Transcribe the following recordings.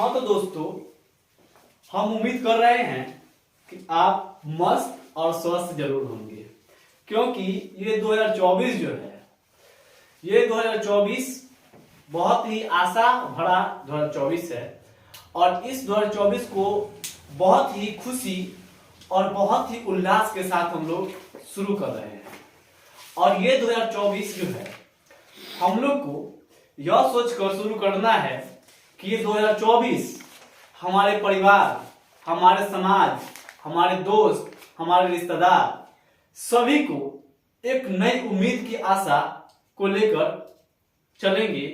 हाँ तो दोस्तों, हम उम्मीद कर रहे हैं कि आप मस्त और स्वस्थ जरूर होंगे, क्योंकि ये 2024 जो है, ये 2024 बहुत ही आशा भरा 2024 है। और इस 2024 को बहुत ही खुशी और बहुत ही उल्लास के साथ हम लोग शुरू कर रहे हैं। और ये 2024 जो है, हम लोग को यह सोचकर शुरू करना है कि ये 2024 हमारे परिवार, हमारे समाज, हमारे दोस्त, हमारे रिश्तेदार सभी को एक नई उम्मीद की आशा को लेकर चलेंगे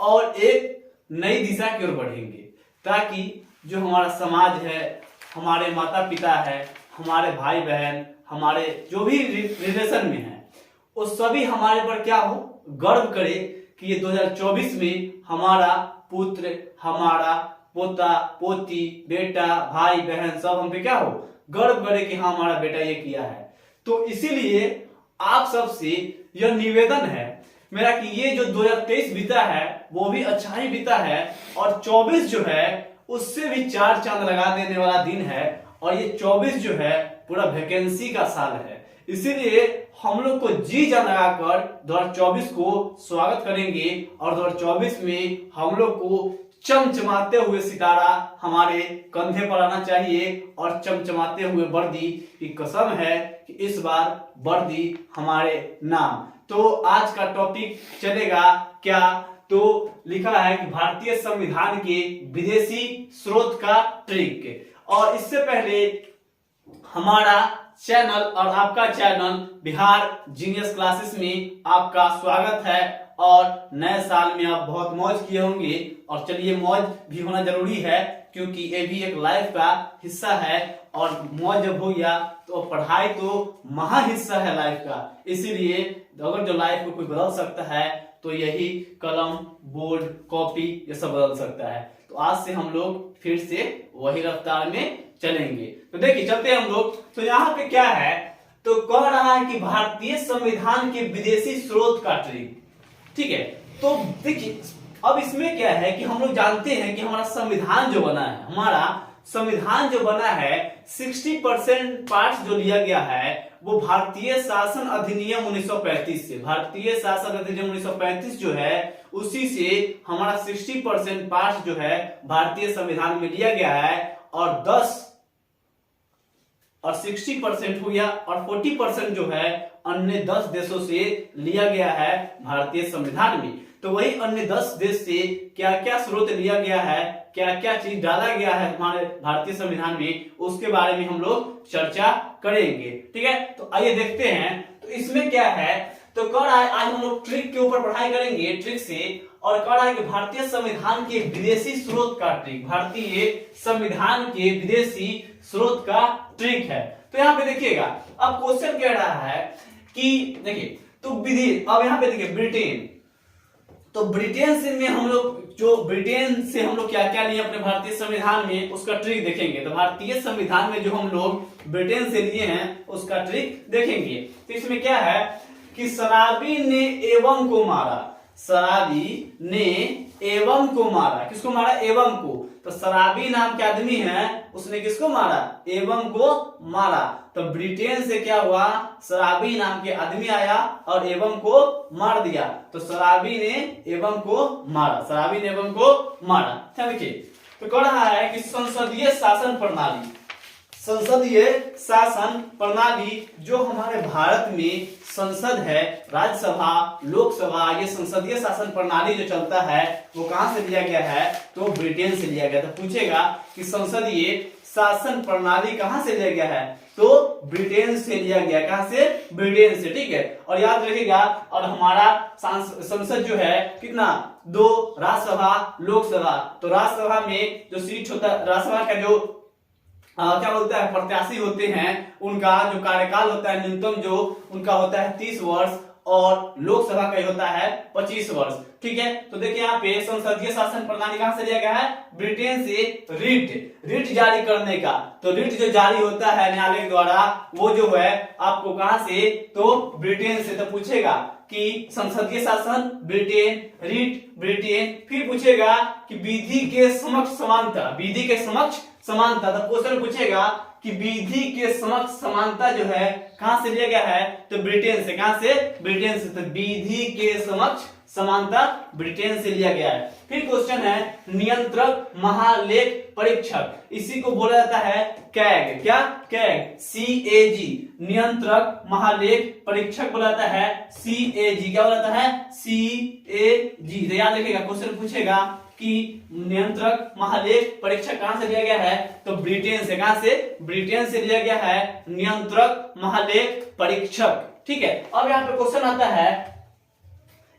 और एक नई दिशा की ओर बढ़ेंगे, ताकि जो हमारा समाज है, हमारे माता पिता है, हमारे भाई बहन, हमारे जो भी रिलेशन में है, वो सभी हमारे पर क्या हो, गर्व करे कि ये 2024 में हमारा पुत्र, हमारा पोता पोती, बेटा भाई बहन सब हम पे क्या हो, गर्व करे कि हाँ हमारा बेटा ये किया है। तो इसीलिए आप सबसे यह निवेदन है मेरा कि ये जो 2023 बीता है वो भी अच्छा ही बीता है, और 24 जो है उससे भी चार चांद लगा देने वाला दिन है। और ये 24 जो है पूरा वैकेंसी का साल है, इसीलिए हम लोग को जी जान लगाकर 2024 को स्वागत करेंगे। और 2024 में हम लोग को चमचमाते हुए सितारा हमारे कंधे पर आना चाहिए, और चमचमाते हुए वर्दी की कसम है कि इस बार वर्दी हमारे नाम। तो आज का टॉपिक चलेगा क्या, तो लिखा है कि भारतीय संविधान के विदेशी स्रोत का ट्रिक। और इससे पहले हमारा चैनल और आपका चैनल बिहार जीनियस क्लासेस में आपका स्वागत है। और नए साल में आप बहुत मौज किए होंगे, और चलिए मौज भी होना जरूरी है, क्योंकि ये भी एक लाइफ का हिस्सा है। और मौज जब हो गया तो पढ़ाई तो महा हिस्सा है लाइफ का, इसीलिए अगर जो लाइफ को कोई बदल सकता है तो यही कलम, बोर्ड, कॉपी ये सब बदल सकता है। तो आज से हम लोग फिर से वही रफ्तार में चलेंगे। तो देखिए चलते हैं हम लोग। तो यहाँ पे क्या है, तो कह रहा है कि भारतीय संविधान के विदेशी स्रोत का ट्रिक। ठीक है, तो देखिए अब इसमें क्या है कि हम लोग जानते हैं कि हमारा संविधान जो बना है, हमारा संविधान जो बना है 60% पार्ट जो लिया गया है वो भारतीय शासन अधिनियम 1935 से, भारतीय शासन अधिनियम 1935 जो है उसी से हमारा 60% पार्ट जो है भारतीय संविधान में लिया गया है। और 60% हो गया, और 40% जो है अन्य 10 देशों से लिया गया है भारतीय संविधान में। तो वही अन्य 10 देश से क्या क्या स्रोत लिया गया है, क्या क्या चीज डाला गया है हमारे भारतीय संविधान में, उसके बारे में हम लोग चर्चा करेंगे। ठीक है, तो आइए देखते हैं। तो इसमें क्या है, तो कह रहा है आज हम लोग ट्रिक के ऊपर पढ़ाई करेंगे, ट्रिक से। और कह रहा है कि भारतीय संविधान के विदेशी स्रोत का ट्रिक, भारतीय संविधान के विदेशी स्रोत का ट्रिक है। तो यहाँ पे देखिएगा, अब क्वेश्चन कह रहा है कि देखिए तो विधि, अब यहाँ पे देखिए ब्रिटेन, तो ब्रिटेन से में हम लोग जो ब्रिटेन से हम लोग क्या क्या लिए अपने भारतीय संविधान में उसका ट्रिक देखेंगे। तो भारतीय संविधान में जो हम लोग ब्रिटेन से लिए हैं उसका ट्रिक देखेंगे। तो इसमें क्या है कि शराबी ने एवं को मारा, शराबी ने एवं को मारा, किसको मारा, एवं को। तो शराबी नाम के आदमी है, उसने किसको मारा, एवं को मारा। तो ब्रिटेन से क्या हुआ, शराबी नाम के आदमी आया और एवं को मार दिया। तो शराबी ने एवं को मारा, शराबी ने एवं को मारा। क्या देखिए, तो कह रहा है कि संसदीय शासन प्रणाली, संसदीय शासन प्रणाली जो हमारे भारत में संसद है, राज्यसभा, लोकसभा, ये संसदीय शासन प्रणाली जो चलता है वो कहां से लिया गया है, तो ब्रिटेन से लिया गया। तो पूछेगा कि संसदीय शासन प्रणाली कहां से लिया गया है, तो ब्रिटेन से लिया गया। कहां से, ब्रिटेन से। ठीक है, और याद रखिएगा। और हमारा संसद जो है कितना, 2, राज्यसभा, लोकसभा। तो राज्यसभा में जो सीट होता है, राज्यसभा का जो क्या बोलता है, प्रत्याशी होते हैं, उनका जो कार्यकाल होता है न्यूनतम जो उनका होता है 30 वर्ष, और लोकसभा का होता है 25 वर्ष। ठीक है, तो देखिए यहाँ पे संसदीय शासन प्रणाली कहां से लिया गया है, ब्रिटेन से। रिट जारी करने का, तो रिट जो जारी होता है न्यायालय द्वारा वो जो है आपको कहां से, तो ब्रिटेन से। तो पूछेगा कि संसदीय शासन ब्रिटेन, रीट ब्रिटेन। फिर पूछेगा कि विधि के समक्ष समानता, विधि के समक्ष समानता। तो क्वेश्चन पूछेगा कि विधि के समक्ष समानता जो है कहां से लिया गया है, तो ब्रिटेन से। कहां से? ब्रिटेन से। तो विधि के समक्ष समानता ब्रिटेन से लिया गया है। फिर क्वेश्चन है नियंत्रक महालेख परीक्षक, इसी को बोला जाता है कैग। क्या? कैग, CAG, नियंत्रक महालेख परीक्षक बोला जाता है CAG। क्या बोला जाता है? CAG। तो याद रखिएगा, क्वेश्चन पूछेगा कि नियंत्रक महालेख परीक्षक कहां से लिया गया है, तो ब्रिटेन से। कहां से? ब्रिटेन से लिया गया है नियंत्रक महालेख परीक्षक। ठीक है, अब यहां पे क्वेश्चन आता है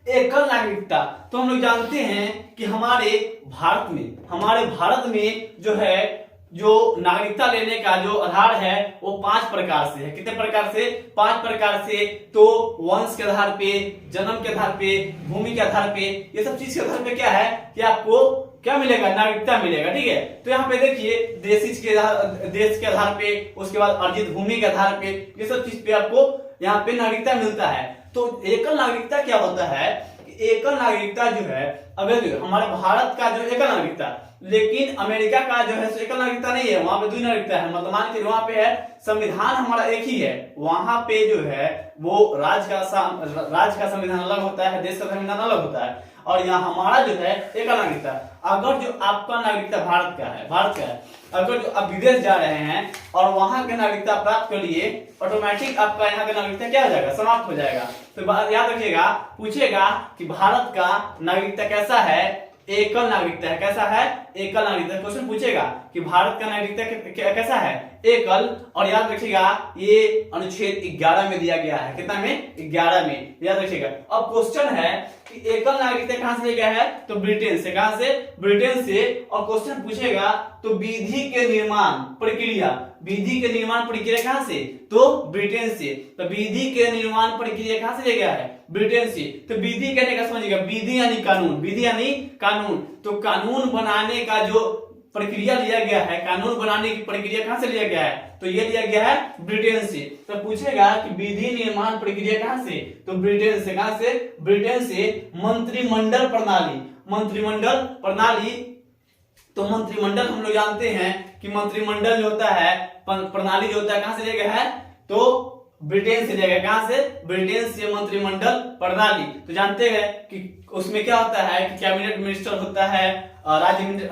एकल नागरिकता। तो हम लोग जानते हैं कि हमारे भारत में जो है, जो नागरिकता लेने का जो आधार है वो 5 प्रकार से है। कितने प्रकार से? 5 प्रकार से। तो वंश के आधार पे, जन्म के आधार पे, भूमि के आधार पे, ये सब चीज के आधार पे क्या है कि आपको क्या मिलेगा? नागरिकता मिलेगा। ठीक है, तो यहाँ पे देखिए देश के आधार पे, उसके बाद अर्जित भूमि के आधार पे, ये सब चीज पे आपको यहाँ पे नागरिकता मिलता है। तो एकल नागरिकता क्या होता है? एकल नागरिकता जो है, अगर हमारे भारत का जो एकल नागरिकता, लेकिन अमेरिका का जो है एकल नागरिकता नहीं है, वहां पे 2 नागरिकता है। मतलब मान के वहां पे है संविधान हमारा एक ही है, वहां पे जो है वो राज्य का संविधान अलग होता है, देश का संविधान अलग होता है, और यहाँ हमारा जो है एकल नागरिकता। अगर जो आपका नागरिकता भारत का है, अगर जो आप विदेश जा रहे हैं और वहां के नागरिकता प्राप्त कर लिए, ऑटोमेटिक आपका यहाँ का नागरिकता क्या हो जाएगा? समाप्त हो जाएगा। तो याद रखिएगा, पूछेगा कि भारत का नागरिकता कैसा है? एकल नागरिकता है। कैसा है? एकल नागरिकता। क्वेश्चन पूछेगा कि भारत का नागरिकता कैसा है? एकल। और याद रखिएगा ये अनुच्छेद 11 में दिया गया है। कितना में? 11 में, याद रखिएगा। अब क्वेश्चन है कि एकल नागरिकता कहां से लिया गया है, तो ब्रिटेन से। कहां से? ब्रिटेन से। और क्वेश्चन पूछेगा तो विधि के निर्माण प्रक्रिया कहां से, तो ब्रिटेन से। तो विधि के निर्माण प्रक्रिया कहां से लिया गया है? ब्रिटेन से। तो विधि कहने का समझिएगा, विधि यानी कानून, विधि यानी कानून। तो कानून बनाने का जो प्रक्रिया लिया गया है, कानून बनाने की प्रक्रिया कहां से लिया गया है, तो ये लिया गया है ब्रिटेन से। तो पूछेगा कि विधि निर्माण प्रक्रिया कहां से, तो ब्रिटेन से। कहां से? ब्रिटेन से। मंत्रिमंडल प्रणाली, तो मंत्रिमंडल हम लोग जानते हैं कि मंत्रिमंडल जो होता है, प्रणाली जो होता है, कहां से लिया गया है, तो ब्रिटेन से लिया गया। कहां से? ब्रिटेन से मंत्रिमंडल प्रणाली। तो जानते हैं कि उसमें क्या होता है कि कैबिनेट मिनिस्टर होता है, कैबिनेट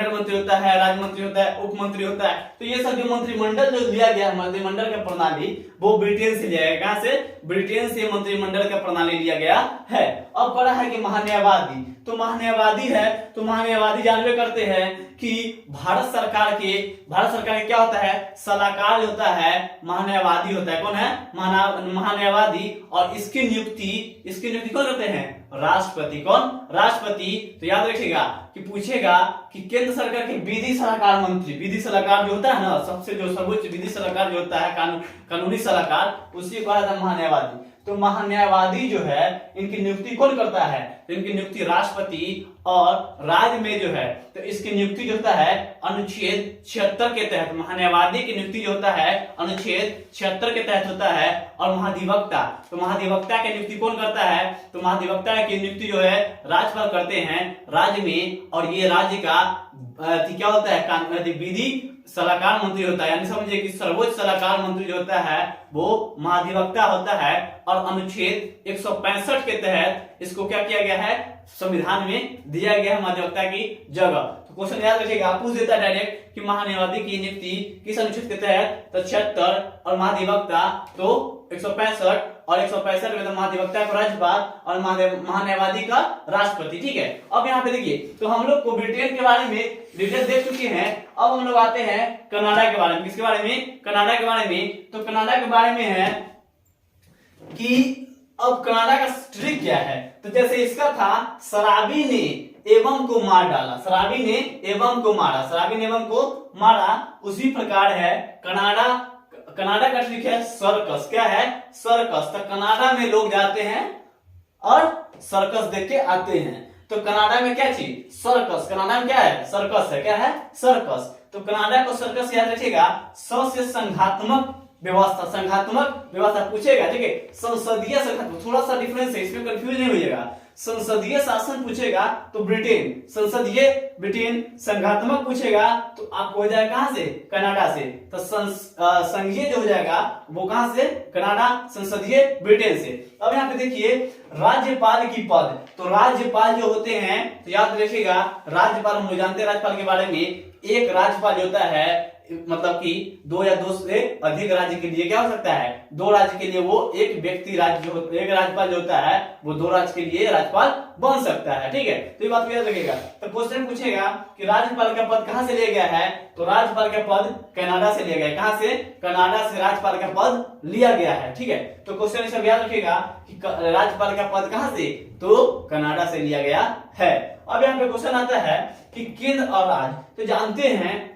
मंत्री होता है, राज्य मंत्री होता है, उप मंत्री होता है। तो ये सब जो मंत्रिमंडल जो लिया गया है, मंत्रिमंडल का प्रणाली, वो ब्रिटेन से लिया गया। कहां से? ब्रिटेन से मंत्रिमंडल का प्रणाली लिया गया है। अब पढ़ा है कि महान्यायवादी, तो महान्यायवादी है, तो महान्यायवादी जानवे करते हैं कि भारत सरकार के क्या होता है, सलाहकार होता है, महान्यायवादी होता है। कौन है? महान्यायवादी। और इसकी नियुक्ति कौन करते हैं? राष्ट्रपति। कौन? राष्ट्रपति। तो याद रखिएगा कि पूछेगा कि केंद्र सरकार के विधि सलाहकार मंत्री, विधि सलाहकार जो होता है ना, सबसे जो सर्वोच्च विधि सलाहकार जो होता है, कानूनी सलाहकार, उसी को कहा जाता है महान्यायवादी। तो महान्यायवादी जो है, इनकी नियुक्ति कौन करता है, तो इनकी नियुक्ति राष्ट्रपति। और राज्य में जो है, तो इसकी नियुक्ति जो होता है अनुच्छेद 76 के तहत, महान्यायवादी की नियुक्ति जो होता है अनुच्छेद 76 के तहत होता है। और महाधिवक्ता, तो महाधिवक्ता की नियुक्ति कौन करता है, तो महाधिवक्ता की नियुक्ति जो है राज्यपाल करते हैं राज्य में। और ये राज्य का क्या होता है, विधि सलाहकार मंत्री होता है, यानी समझिए कि सर्वोच्च सलाहकार मंत्री जो होता है वो महाधिवक्ता होता है। और अनुच्छेद 165 के तहत इसको क्या किया गया है, संविधान में दिया गया है महाधिवक्ता की जगह। तो क्वेश्चन याद रखिएगा, पूछ देता है डायरेक्ट कि महान्यायवादी की नियुक्ति किस अनुच्छेद के तहत, तो 76। और महाधिवक्ता तो 165, और 165 में तो महाधिवक्ता को राज्यपाल और महान्यायवादी का राष्ट्रपति। ठीक है, अब यहाँ पे देखिए, तो हम लोग को ब्रिटेन के बारे में डिटेल देख चुके हैं। अब हम लोग आते हैं कनाडा के बारे में। किसके बारे में? कनाडा के बारे में। तो कनाडा के बारे में है कि अब कनाडा का ट्रिक क्या है, तो जैसे इसका था शराबी ने एवं को मार डाला, शराबी ने एवं को मारा, उसी प्रकार है कनाडा का ट्रिक है सर्कस। क्या है? सर्कस। तो कनाडा में लोग जाते हैं और सर्कस देख के आते हैं। तो कनाडा में क्या चीज? सर्कस। कनाडा में क्या है? सर्कस है। क्या है? सर्कस। तो कनाडा को सर्कस याद रखिएगा, स से संघात्मक व्यवस्था, संघात्मक व्यवस्था पूछेगा, ठीक है। संसदीय संघात्मक, थोड़ा सा डिफरेंस है, इसमें कंफ्यूज नहीं होइएगा। संसदीय शासन पूछेगा तो ब्रिटेन, संसदीय ब्रिटेन। संघात्मक पूछेगा तो आपको हो जाएगा कहां से, कनाडा से। तो संघीय जो हो जाएगा वो कहां से, कनाडा, संसदीय ब्रिटेन से। अब यहाँ पे देखिए राज्यपाल की पद, तो राज्यपाल जो होते हैं तो याद रखिएगा, राज्यपाल हम लोग जानते हैं राज्यपाल के बारे में, एक राज्यपाल जो होता है मतलब कि दो या दो से अधिक राज्य के लिए क्या हो सकता है, दो राज्य के लिए वो एक व्यक्ति राज्य जो एक राज्यपाल जो होता है वो दो राज्य के लिए राज्यपाल बन सकता है, ठीक है। तो ये बात याद रखिएगा। तो क्वेश्चन पूछेगा कि राज्यपाल का पद कहां से लिया गया है, तो राज्यपाल का पद कनाडा से लिया गया है। कहां से, कनाडा से राज्यपाल का पद लिया गया है, ठीक है। तो क्वेश्चन सब याद रखिएगा कि राज्यपाल का पद कहां से, तो कनाडा से लिया गया है। अब यहाँ पे क्वेश्चन आता है कि केंद्र और राज्य, तो जानते हैं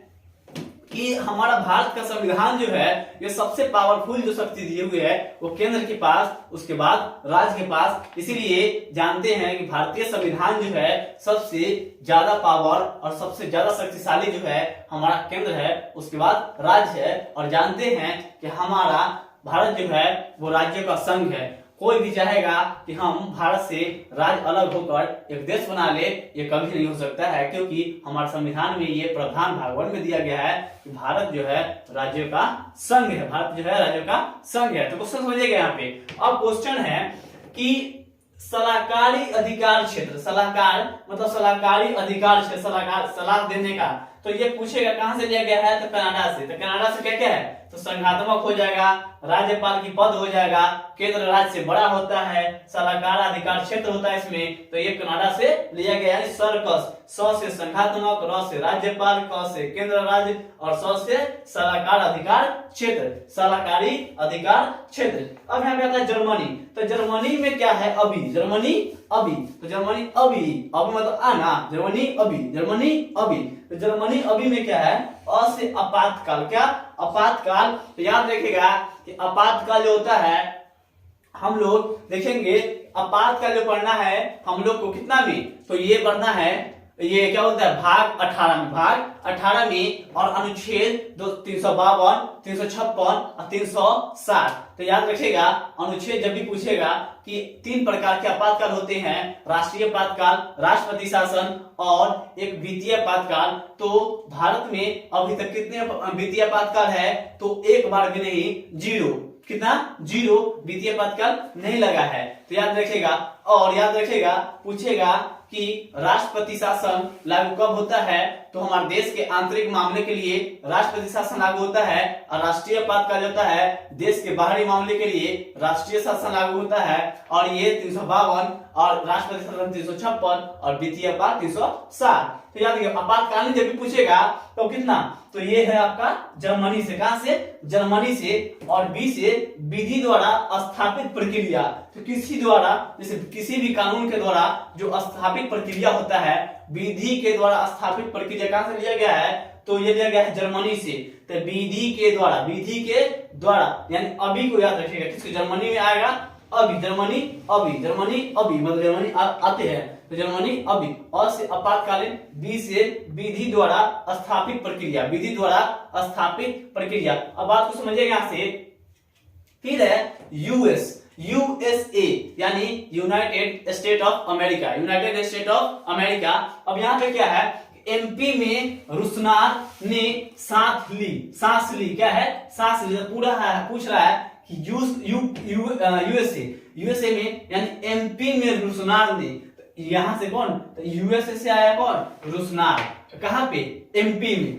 कि हमारा भारत का संविधान जो है ये सबसे पावरफुल जो शक्ति दिए हुए है वो केंद्र के पास, उसके बाद राज्य के पास। इसीलिए जानते हैं कि भारतीय संविधान जो है सबसे ज्यादा पावर और सबसे ज्यादा शक्तिशाली जो है हमारा केंद्र है, उसके बाद राज्य है। और जानते हैं कि हमारा भारत जो है वो राज्यों का संघ है। कोई भी चाहेगा कि हम भारत से राज्य अलग होकर एक देश बना ले, ये कभी नहीं हो सकता है, क्योंकि हमारे संविधान में ये प्रावधान भाग 1 में दिया गया है कि भारत जो है राज्यों का संघ है, भारत जो है राज्यों का संघ है। तो क्वेश्चन समझिएगा यहाँ पे। अब क्वेश्चन है कि सलाहकारी अधिकार क्षेत्र, सलाहकार मतलब सलाहकारी अधिकार क्षेत्र, सलाहकार सलाह देने का, तो ये पूछेगा कहां से लिया गया है, तो कनाडा से। तो कनाडा से क्या क्या है, तो संघात्मक हो जाएगा, राज्यपाल की पद हो जाएगा, केंद्र राज्य से बड़ा होता है, सलाहकार अधिकार क्षेत्र होता है इसमें, तो ये कनाडा से लिया गया है। सर्कस, स से संघात्मक, र से राज्यपाल, क से केंद्र राज्य और स से सलाहकार अधिकार क्षेत्र, सलाहकारी अधिकार क्षेत्र। अब यहाँ पे आता है जर्मनी। तो जर्मनी में क्या है, अभी, जर्मनी अभी, तो जर्मनी अभी, अभी मतलब आना, जर्मनी अभी, जर्मनी अभी। तो जर्मनी अभी में क्या है, अ से आपातकाल, क्या, आपातकाल। तो याद रखिएगा कि आपातकाल जो होता है हम लोग देखेंगे, आपातकाल जो पढ़ना है हम लोग को कितना भी, तो ये पढ़ना है, ये क्या बोलता है, भाग 18 में, भाग 18 में, और अनुच्छेद 352, 356 और 360। तो याद रखिएगा अनुच्छेद जब भी पूछेगा कि 3 प्रकार के आपातकाल होते हैं, राष्ट्रीय आपातकाल, राष्ट्रपति शासन और एक वित्तीय आपातकाल। तो भारत में अभी तक कितने वित्तीय आपातकाल है, तो एक बार भी नहीं, 0, कितना, 0 वित्तीय आपातकाल नहीं लगा है। तो याद रखिएगा। और याद रखिएगा पूछेगा कि राष्ट्रपति शासन लागू कब होता है, तो हमारे देश के आंतरिक मामले के लिए राष्ट्रपति शासन लागू होता है, और राष्ट्रीय आपातकाल होता है देश के बाहरी मामले के लिए राष्ट्रीय शासन लागू होता है। और ये 352 और राष्ट्रपति शासन 356 और वित्तीय आपात 360। तो याद रखिए आपातकालीन जब भी पूछेगा तो कितना, तो ये है आपका जर्मनी से, कहां से, जर्मनी से। और बी से विधि द्वारा स्थापित प्रक्रिया, तो किसी द्वारा, जैसे किसी भी कानून के द्वारा जो स्थापित प्रक्रिया होता है, विधि के द्वारा स्थापित प्रक्रिया कहां से लिया गया है, तो ये लिया गया है जर्मनी से। तो विधि के द्वारा, विधि के द्वारा यानी अभी को याद रखिएगा, किसको, जर्मनी में आएगा अभी, जर्मनी अभी, जर्मनी अभी मतलब जर्मनी आते हैं, तो जर्मनी अभी। और से आपातकालीन, बी से विधि द्वारा स्थापित प्रक्रिया, विधि द्वारा स्थापित प्रक्रिया। अब बात को समझिएगा यहां से। फिर है यूएस, यूएसए यानी United state of America, United state of America. अब यहाँ पे क्या है, एमपी में रुसनार ने सांस ली, क्या है, सांस ली। पूरा है, पूछ रहा है कि यूएसए में यानी एमपी में रुसनार ने, यहां से कौन, तो यूएसए से आया कौन, रुसनार, कहां पे, एमपी में।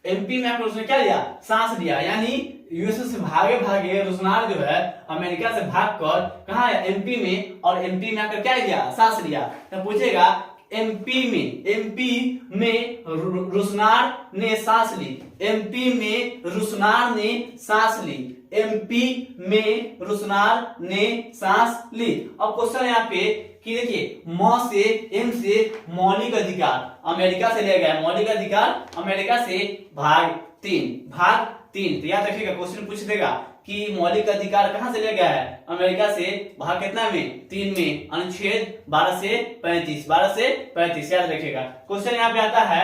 एमपी में आपको उसने क्या लिया, सांस लिया, यानी यूएसए से भागे रुसनार जो है अमेरिका से भागकर कहां आया, एमपी में, और एमपी में आकर क्या लिया, सांस लिया। तो पूछेगा एमपी में रुसनार ने सांस ली, एमपी में रुसनार ने सांस ली, एमपी में रुसनार ने सांस ली। अब क्वेश्चन यहाँ पे कि देखिए म से एम से मौलिक अधिकार अमेरिका से लिया गया है, मौलिक अधिकार अमेरिका से भाग 3। तो याद रखिएगा क्वेश्चन पूछ देगा कि मौलिक अधिकार कहां से लिया गया है, अमेरिका से, भाग कितना में, 3 में, अनुच्छेद 12 से 35, 12 से 35 याद रखिएगा। क्वेश्चन यहाँ पे आता है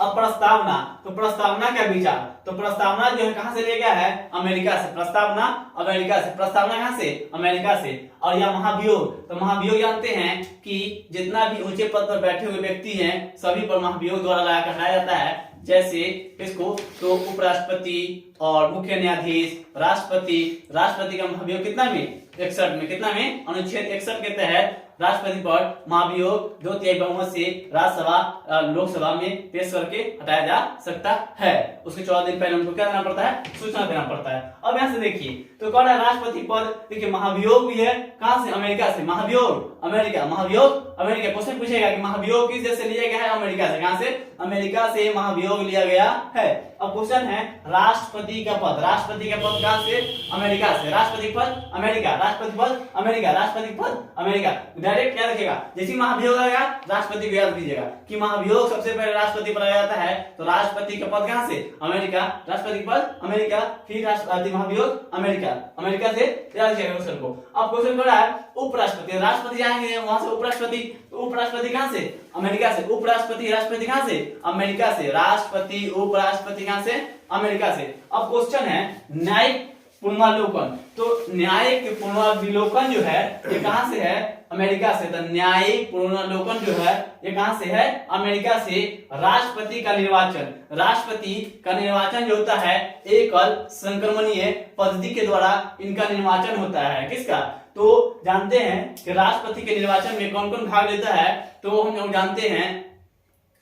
अब प्रस्तावना, तो प्रस्तावना का विचार, तो प्रस्तावना जो है कहां से लिया गया है, अमेरिका से। प्रस्तावना अमेरिका से, प्रस्तावना कहां से, अमेरिका से। और यह महाभियोग, तो महाभियोग जानते हैं कि जितना भी ऊंचे पद पर बैठे हुए व्यक्ति हैं सभी पर महाभियोग द्वारा लगाया जाता है। जैसे इसको तो उपराष्ट्रपति और मुख्य न्यायाधीश, राष्ट्रपति, राष्ट्रपति का महाभियोग कितना में, 61 में, कितना में, अनुच्छेद 61 के तहत राष्ट्रपति पर महाभियोग 2/3 बहुमत से राज्यसभा लोकसभा में पेश करके हटाया जा सकता है। उसके 14 दिन पहले उनको क्या देना पड़ता है, सूचना देना पड़ता है। अब यहाँ से देखिए तो कौन है राष्ट्रपति पद, देखिए महाभियोग भी है कहां से, अमेरिका से। महाभियोग अमेरिका, महाभियोग अमेरिका। क्वेश्चन पूछेगा कि महाभियोग किस देश से लिया गया है, अमेरिका से। कहां से, अमेरिका से महाभियोग लिया गया है। अब क्वेश्चन है राष्ट्रपति का पद, राष्ट्रपति का पद कहां से, अमेरिका से। राष्ट्रपति पद अमेरिका, राष्ट्रपति पद अमेरिका, राष्ट्रपति पद अमेरिका। डायरेक्ट क्या रखेगा, जैसे महाभियोग आएगा राष्ट्रपति को याद कीजिएगा कि महाभियोग सबसे पहले राष्ट्रपति पर आ जाता है, तो राष्ट्रपति का पद कहां से, अमेरिका, राष्ट्रपति पद अमेरिका, फिर राष्ट्रपति महाभियोग अमेरिका, अमेरिका से याद कीजिएगा क्वेश्चन को। अब क्वेश्चन क्या है, उपराष्ट्रपति, राष्ट्रपति जाएंगे वहां से उपराष्ट्रपति, तो उपराष्ट्रपति कहां से, अमेरिका से। उपराष्ट्रपति, राष्ट्रपति कहां से, अमेरिका से। राष्ट्रपति उपराष्ट्रपति कहां से, अमेरिका से। अब क्वेश्चन है न्यायिक पुनर्विलोकन, तो न्यायिक पुनर्विलोकन जो है ये कहां से है, अमेरिका से। तो न्यायिक पुनर्विलोकन जो है ये कहां से है, अमेरिका से। राष्ट्रपति का निर्वाचन, राष्ट्रपति का निर्वाचन जो होता है एकल संक्रमणीय पद्धति के द्वारा इनका निर्वाचन होता है। किसका, तो जानते हैं कि राष्ट्रपति के निर्वाचन में कौन कौन भाग लेता है, तो हम लोग जानते हैं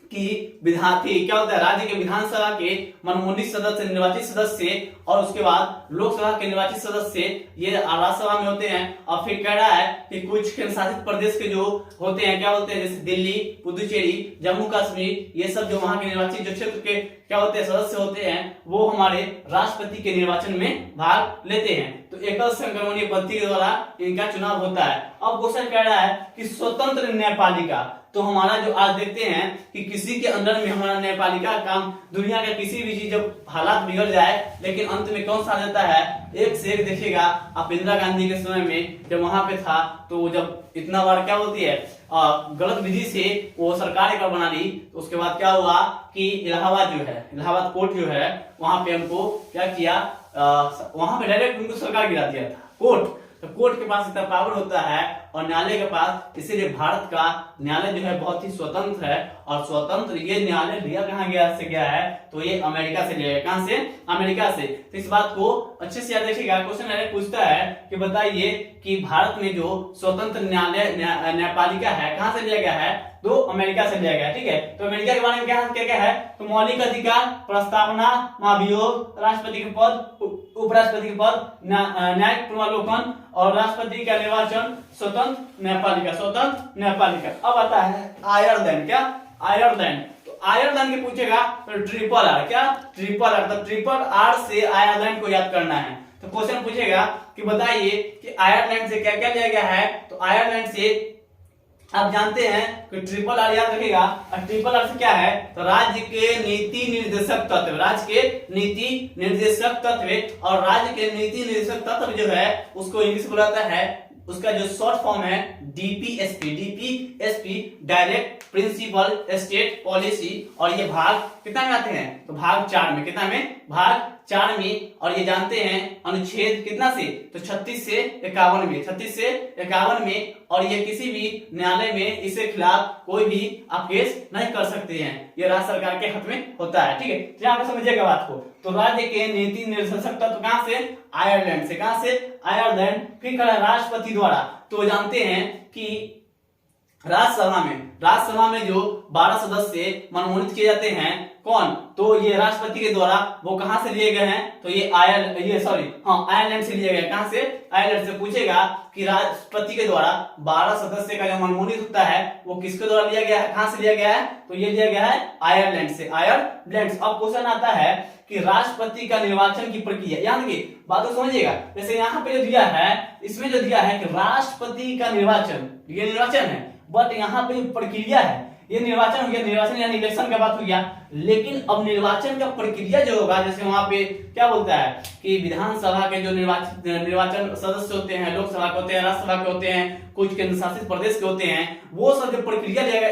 कि विधायी क्या होता है, राज्य के विधानसभा के मनमोनित सदस्य, निर्वाचित सदस्य, और उसके बाद लोकसभा के निर्वाचित सदस्य ये राज्यसभा में होते हैं। और फिर कह रहा है कि कुछ केंद्र शासित प्रदेश के जो होते हैं क्या होते हैं, जैसे दिल्ली, पुदुचेरी, जम्मू कश्मीर, ये सब जो वहां के निर्वाचित जो क्षेत्र के क्या होते हैं सदस्य होते हैं, वो हमारे राष्ट्रपति के निर्वाचन में भाग लेते हैं। तो एकल संक्रमणीय पद्धति के द्वारा इनका चुनाव होता है। अब क्वेश्चन कह रहा है कि स्वतंत्र न्यायपालिका, तो हमारा जो आज देखते हैं कि किसी के अंडर में हमारा न्यायपालिका काम, दुनिया का किसी भी चीज जब हालात बिगड़ जाए लेकिन अंत में कौन सा देता है, एक से एक देखिएगा। आप इंदिरा गांधी के समय में जब वहां पे था तो जब इतना बार क्या होती है गलत विधि से वो सरकार एक बना ली, तो उसके बाद क्या हुआ कि इलाहाबाद जो है, इलाहाबाद कोर्ट जो है वहां पे हमको क्या किया, वहां पे डायरेक्ट उनको सरकार गिरा दिया था कोर्ट। तो कोर्ट के पास इतना पावर होता है और न्यायालय के पास, इसीलिए भारत का न्यायालय जो है बहुत ही स्वतंत्र है। और स्वतंत्र ये न्यायालय लिया कहाँ गया है, तो ये अमेरिका से लिया गया। कहां से, अमेरिका से। तो इस बात को अच्छे से याद रखिएगा। क्वेश्चन पूछता है कि बताइए कि भारत में जो स्वतंत्र न्यायालय न्यायपालिका है कहां से लिया गया है, तो अमेरिका से लिया गया है। ठीक है, तो अमेरिका के बारे में क्या क्या है, तो मौलिक अधिकार, प्रस्तावना, महाभियोग, राष्ट्रपति के पद, उपराष्ट्रपति के पद, न्यायिक पुनर्विलोकन और राष्ट्रपति का निर्वाचन, स्वतंत्र न्यायपालिका, स्वतंत्र न्यायपालिका। अब आता है आयरलैंड। क्या, आयरलैंड। तो आयरलैंड के पूछेगा तो ट्रिपल आर, क्या, ट्रिपल आर। तो ट्रिपल आर से आयरलैंड को याद करना है। तो क्वेश्चन पूछेगा कि बताइए कि आयरलैंड से क्या क्या लिया गया है, तो आयरलैंड से आप जानते हैं कि ट्रिपल आर याद रखेगा। और ट्रिपल आर से क्या है, तो राज्य के नीति निर्देशक तत्व, राज्य के नीति निर्देशक तत्व। और राज्य के नीति निर्देशक तत्व जो है उसको इंग्लिश बुलाता है, उसका जो शॉर्ट फॉर्म है DPSP, DPSP direct principle state policy. और ये भाग कितना में आते हैं, तो भाग 4 में। कितना में, भाग 4 में। और ये जानते हैं अनुच्छेद कितना से, तो 36 से 51 में, 36 से 51 में। और ये किसी भी न्यायालय में इसके खिलाफ कोई भी आप केस नहीं कर सकते हैं, ये राज्य सरकार के हाथ में होता है। ठीक है, तो यहाँ पे समझिएगा बात को। तो राज्य के नीति निर्देशक तत्व कहां से, आयरलैंड से। कहां से, आयरलैंड। फिर राष्ट्रपति द्वारा, तो जानते हैं कि राज्यसभा में जो 12 सदस्य मनमोनित किए जाते हैं, कौन, तो ये राष्ट्रपति के द्वारा, वो कहां से लिए गए हैं, तो ये आयरलैंड से लिए गए। कहां से, आयरलैंड से। पूछेगा कि राष्ट्रपति के द्वारा 12 सदस्य का जो मनमोनित होता है वो किसके द्वारा लिया गया है, कहां से लिया गया है, तो ये लिया गया है आयरलैंड से, आयरलैंड। अब क्वेश्चन आता है कि राष्ट्रपति का निर्वाचन की प्रक्रिया, यानी कि बात समझिएगा। जैसे यहाँ पे जो दिया है, इसमें जो दिया है कि राष्ट्रपति का निर्वाचन, ये निर्वाचन है, बट यहाँ पे प्रक्रिया है, ये निर्वाचन हो गया, निर्वाचन यानी इलेक्शन का बात हो गया। लेकिन अब निर्वाचन का प्रक्रिया जो होगा, जैसे वहां पे क्या बोलता है कि विधानसभा के जो निर्वाचन सदस्य होते हैं, लोकसभा के होते हैं, राज्यसभा के होते हैं, कुछ केंद्र शासित प्रदेश के होते हैं, वो सब जो प्रक्रिया लिया गया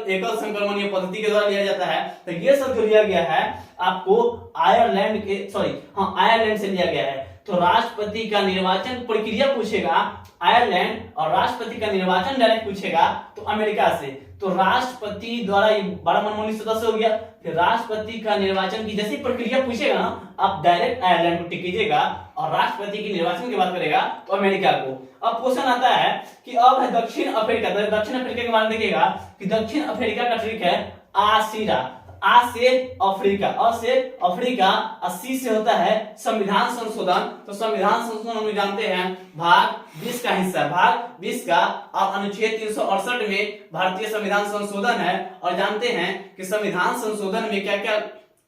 एकल संक्रमणीय पद्धति के द्वारा लिया जाता है। तो ये सब जो लिया गया है आपको आयरलैंड से लिया गया है। तो राष्ट्रपति का निर्वाचन प्रक्रिया पूछेगा आयरलैंड, और राष्ट्रपति का निर्वाचन डायरेक्ट पूछेगा तो अमेरिका से। तो राष्ट्रपति द्वारा ये 12 मनमोहनी सदस्य हो गया। फिर राष्ट्रपति का निर्वाचन की जैसी प्रक्रिया पूछेगा ना, आप डायरेक्ट आयरलैंड को टिक कीजिएगा, और राष्ट्रपति की निर्वाचन की बात करेगा तो अमेरिका को। अब क्वेश्चन आता है कि अब है दक्षिण अफ्रीका। तो दक्षिण अफ्रीका के बारे में देखिएगा कि दक्षिण अफ्रीका का ट्रिक है आसीरा। आ से अफ्रीका, अ से अफ्रीका, 80 से होता है संविधान संशोधन। तो संविधान संशोधन हम जानते हैं भाग 20 का हिस्सा, भाग 20 का, और अनुच्छेद 368 में भारतीय संविधान संशोधन है। और जानते हैं कि संविधान संशोधन में क्या क्या,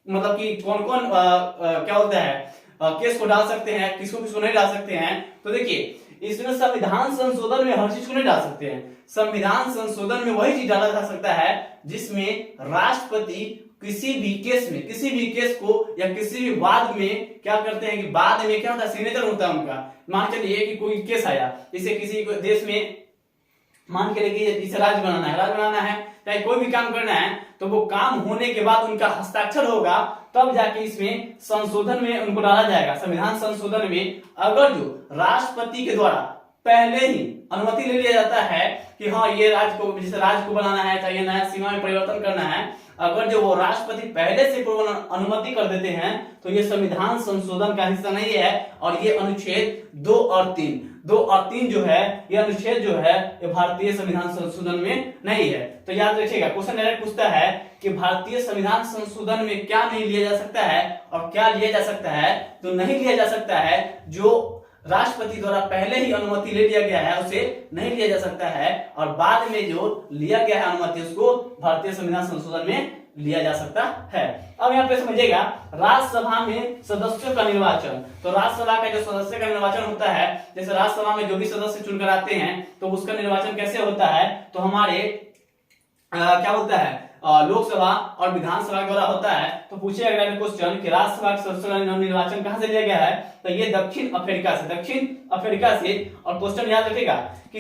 मतलब कि कौन कौन क्या होता है, केस को डाल सकते हैं, किसको किसको नहीं डाल सकते हैं। तो देखिए इसमें संविधान संशोधन में हर चीज को नहीं डाल सकते हैं। संविधान संशोधन में वही चीज डाला जा सकता है जिसमें राष्ट्रपति किसी भी केस को या किसी भी वाद में क्या करते हैं कि बाद में क्या होता है, सिग्नेचर होता है उनका। मान चलिए कि कोई केस आया, इसे किसी देश में मान के लिए इसे राज्य बनाना है, चाहे कोई भी काम करना है, तो वो काम होने के बाद उनका हस्ताक्षर होगा, तब जाके इसमें संशोधन में उनको डाला जाएगा। संविधान संशोधन में अगर जो राष्ट्रपति के द्वारा पहले ही अनुमति ले लिया जाता है कि हाँ ये राज्य को बनाना है, चाहे नया सीमा में परिवर्तन करना है, अगर जो वो राष्ट्रपति पहले से पूर्व अनुमति कर देते हैं तो ये संविधान संशोधन का हिस्सा नहीं है। और ये अनुच्छेद 2 और 3 जो है, ये अनुच्छेद जो है ये भारतीय संविधान संशोधन में नहीं है। तो याद रखिएगा, क्वेश्चन डायरेक्ट पूछता है कि भारतीय संविधान संशोधन में क्या नहीं लिया जा सकता है और क्या लिया जा सकता है। तो नहीं लिया जा सकता है जो राष्ट्रपति द्वारा पहले ही अनुमति ले लिया गया है उसे नहीं लिया जा सकता है, और बाद में जो लिया गया है अनुमति उसको भारतीय संविधान संशोधन में लिया जा सकता है। अब यहाँ पे समझिएगा राज्यसभा में सदस्यों का निर्वाचन। तो राज्यसभा का जो सदस्य का निर्वाचन होता है, जैसे राज्यसभा में जो भी सदस्य चुनकर आते हैं तो उसका निर्वाचन कैसे होता है, तो हमारे क्या होता है लोकसभा और विधानसभा द्वारा होता है। तो पूछे अगला क्वेश्चन कि राज्यसभा के सदस्यों का निर्वाचन कहां से लिया गया है, तो ये दक्षिण अफ्रीका से। और क्वेश्चन याद रखिएगा कि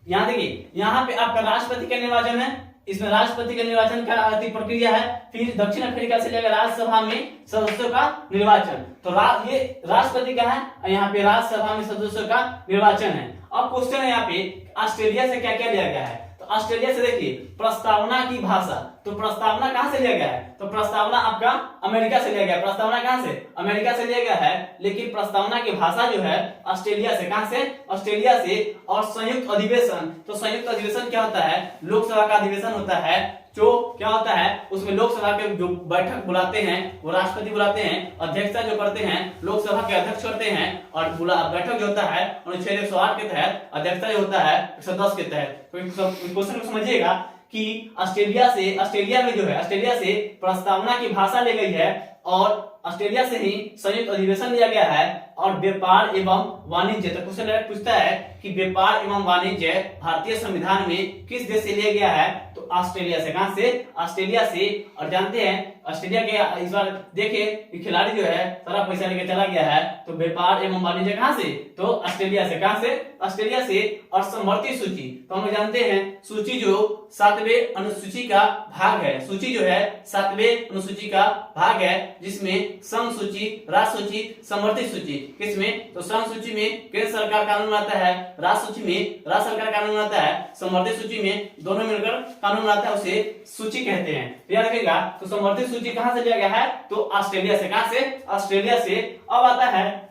यहाँ देखिए, यहाँ पे आपका राष्ट्रपति का निर्वाचन है, इसमें राष्ट्रपति के निर्वाचन का प्रक्रिया है। फिर दक्षिण अफ्रीका से लेकर राज्यसभा में सदस्यों का निर्वाचन। तो ये राष्ट्रपति का है, यहाँ पे राज्यसभा में सदस्यों का निर्वाचन है। अब क्वेश्चन है यहाँ पे ऑस्ट्रेलिया से क्या क्या लिया गया है। तो ऑस्ट्रेलिया से देखिए प्रस्तावना की भाषा, तो प्रस्तावना कहां से लिया गया है, तो प्रस्तावना आपका अमेरिका से लिया गया है। प्रस्तावना कहां से, अमेरिका से लिया गया है, लेकिन प्रस्तावना की भाषा जो है ऑस्ट्रेलिया से। कहां से, ऑस्ट्रेलिया से। और संयुक्त अधिवेशन, तो संयुक्त अधिवेशन क्या होता है, लोकसभा का अधिवेशन होता है, जो क्या होता है उसमें लोकसभा के जो बैठक बुलाते हैं वो राष्ट्रपति बुलाते हैं, अध्यक्षता जो करते हैं लोकसभा के अध्यक्ष करते हैं, और बैठक जो होता है अनुच्छेद 108 के तहत, अध्यक्षता जो होता है 110 के तहत। तो क्वेश्चन को समझिएगा कि ऑस्ट्रेलिया से प्रस्तावना की भाषा ली गई है, और ऑस्ट्रेलिया से ही संयुक्त अधिवेशन लिया गया है, और व्यापार एवं वाणिज्य। तो क्वेश्चन डायरेक्ट पूछता है कि व्यापार एवं वाणिज्य भारतीय संविधान में किस देश से लिया गया है, तो ऑस्ट्रेलिया से। कहां से, ऑस्ट्रेलिया से। और जानते हैं ऑस्ट्रेलिया के इस बार देखिए खिलाड़ी जो है सारा पैसा लेके चला गया है, तो व्यापार एवं वाणिज्य कहां से, तो ऑस्ट्रेलिया से। कहां से, ऑस्ट्रेलिया से। और समवर्ती सूची, तो हम जानते हैं सूची जो 7वें अनुसूची का भाग है, सूची जो है 7वें अनुसूची का भाग है, जिसमें सम सूची, राष्ट्र सूची, समवर्ती सूची। किसमें, तो सम सूची में केंद्र सरकार कानून बनाता है, राष्ट्र सूची में राज्य सरकार कानून बनाता है, समवर्ती सूची में दोनों मिलकर कानून बनाता है, उसे सूची कहते हैं। याद रखिएगा। तो समवर्ती सूची कहां से लिया गया है, तो ऑस्ट्रेलिया से। कहां से, ऑस्ट्रेलिया से। अब आता है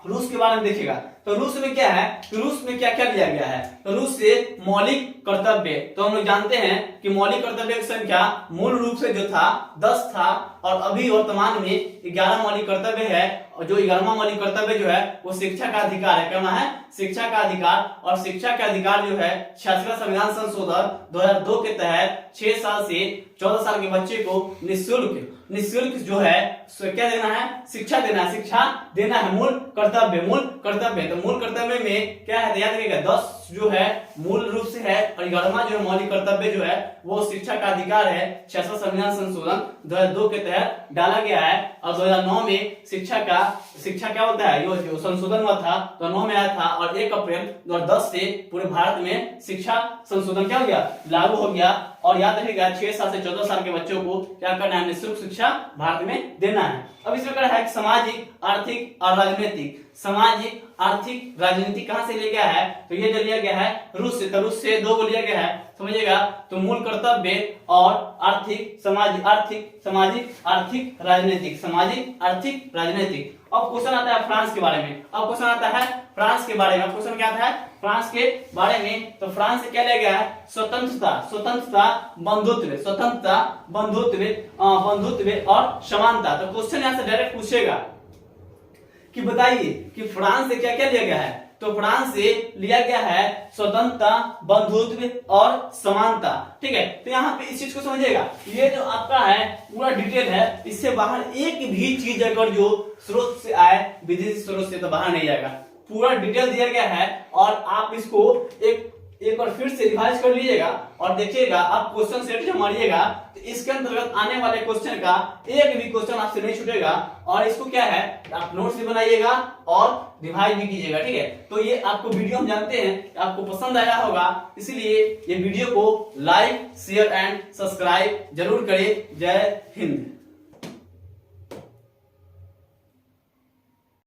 रूस के बारे में देखिएगा। तो रूस में क्या है, तो रूस में क्या क्या लिया गया है, तो रूस से मौलिक कर्तव्य। तो हम लोग जानते हैं कि मौलिक कर्तव्य की संख्या मूल रूप से जो था 10 था, और अभी वर्तमान में 11 मौलिक कर्तव्य है। और जो 11वां मौलिक कर्तव्य जो है वो शिक्षा का अधिकार है। क्या है, शिक्षा का अधिकार। और शिक्षा का अधिकार जो है 66वां संविधान संशोधन 2002 के तहत 6 साल से 14 साल के बच्चे को निःशुल्क जो है क्या देना है, शिक्षा देना है, मूल कर्तव्य। तो मूल कर्तव्य में क्या है, याद रखिएगा 10 जो है मूल रूप से है, और 11वां जो है मौलिक कर्तव्य जो है वो शिक्षा का अधिकार है। 6वां संविधान संशोधन 2002 के तहत डाला गया है, और 2009 में शिक्षा क्या होता है, जो संशोधन हुआ था 2009 में आया था, और 1 अप्रैल 2010 से पूरे भारत में शिक्षा संशोधन क्या हो गया, लागू हो गया। और याद रखिएगा 6 साल से 14 साल के बच्चों को क्या करना है, निःशुल्क शिक्षा भारत में देना है। अब इसमें क्या है, सामाजिक, आर्थिक और राजनीतिक। सामाजिक, आर्थिक, राजनीतिक कहां से लिया गया है, तो ये जो लिया गया है रूस से, तो रूस से 2 को लिया गया है, समझिएगा। तो मूल कर्तव्य और आर्थिक, सामाजिक, आर्थिक, राजनीतिक, सामाजिक, आर्थिक, राजनीतिक। अब क्वेश्चन आता है फ्रांस के बारे में। अब क्वेश्चन आता है फ्रांस के बारे में। क्वेश्चन क्या आता है फ्रांस के बारे में, तो फ्रांस से क्या लिया गया है, स्वतंत्रता, बंधुत्व और समानता। तो क्वेश्चन यहां से डायरेक्ट पूछेगा कि बताइए कि फ्रांस से क्या क्या लिया गया है, तो फ्रांस से लिया गया है स्वतंत्रता, बंधुत्व और समानता। ठीक है, तो यहाँ पे इस चीज को समझिएगा, ये जो आपका है पूरा डिटेल है, इससे बाहर एक भी चीज अगर जो स्रोत से आए, विदेशी स्रोत से, तो बाहर नहीं जाएगा। पूरा डिटेल दिया गया है, और आप इसको एक बार फिर से रिवाइज कर लीजिएगा और देखिएगा, आप क्वेश्चन सेट जब मारिएगा तो इसके अंतर्गत आने वाले क्वेश्चन का एक भी क्वेश्चन आपसे नहीं छूटेगा। और इसको क्या है, आप नोट्स भी बनाइएगा और रिवाइज भी कीजिएगा। ठीक है, तो ये आपको वीडियो हम जानते हैं आपको पसंद आया होगा, इसलिए ये वीडियो को लाइक, शेयर एंड सब्सक्राइब जरूर करें। जय हिंद।